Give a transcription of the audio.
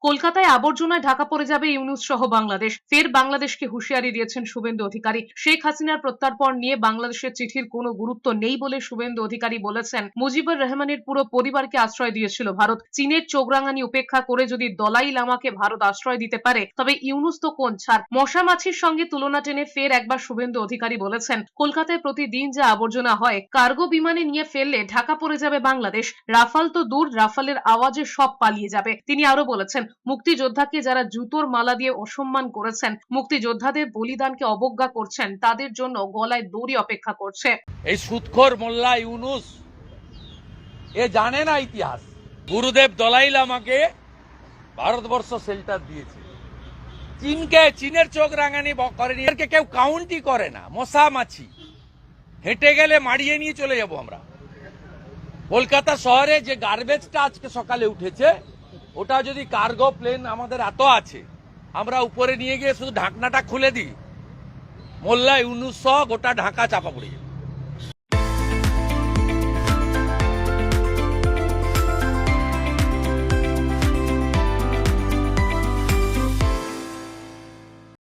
কলকাতায় আবর্জনায় ঢাকা পড়ে যাবে ইউনূস সহ বাংলাদেশ। ফের বাংলাদেশকে হুঁশিয়ারি দিয়েছেন শুভেন্দু অধিকারী। শেখ হাসিনার প্রত্যর্পণ নিয়ে বাংলাদেশের চিঠির কোনো গুরুত্ব নেই বলে শুভেন্দু অধিকারী বলেছেন, মুজিবুর রহমানের পুরো পরিবারকে আশ্রয় দিয়েছিল ভারত। চীনের চোখ রাঙানি উপেক্ষা করে যদি দলাই লামাকে ভারত আশ্রয় দিতে পারে, তবে ইউনূস তো কোন ছাড়। মশা মাছির সঙ্গে তুলনা টেনে ফের একবার শুভেন্দু অধিকারী বলেছেন, কলকাতায় প্রতিদিন যা আবর্জনা হয়, কার্গো বিমানে নিয়ে ফেললে ঢাকা পড়ে যাবে বাংলাদেশ। রাফাল তো দূর, রাফালের আওয়াজে সব পালিয়ে যাবে। তিনি আরো বলেছেন, মুক্তিযোদ্ধাকে যারা জুতোর মালা দিয়ে অসম্মান করেছেন, মুক্তিযোদ্ধাদের বলিদানকে অবজ্ঞা করছেন, তাদের জন্য গলায় দড়ি অপেক্ষা করছে। এই সুদখোর মোল্লা ইউনুস এ জানে না ইতিহাস। গুরুদেব দলাই লামাকে ভারতবর্ষ শেল্টার দিয়েছে, চীনের চোখ রাঙানি করেনি। এরকে কেউ কাউন্টই করে না। মশা মাছি হেঁটে গেলে মারিয়ে নিয়ে চলে যাব আমরা। কলকাতা শহরে যে গার্বেজটা আজকে সকালে উঠেছে, ওটা যদি কার্গো প্লেন আমাদের এত আছে, আমরা উপরে নিয়ে গিয়ে শুধু ঢাকনাটা খুলে দিই, মোল্লা ইউনুস সহ গোটা ঢাকা চাপা পড়ে যাবে।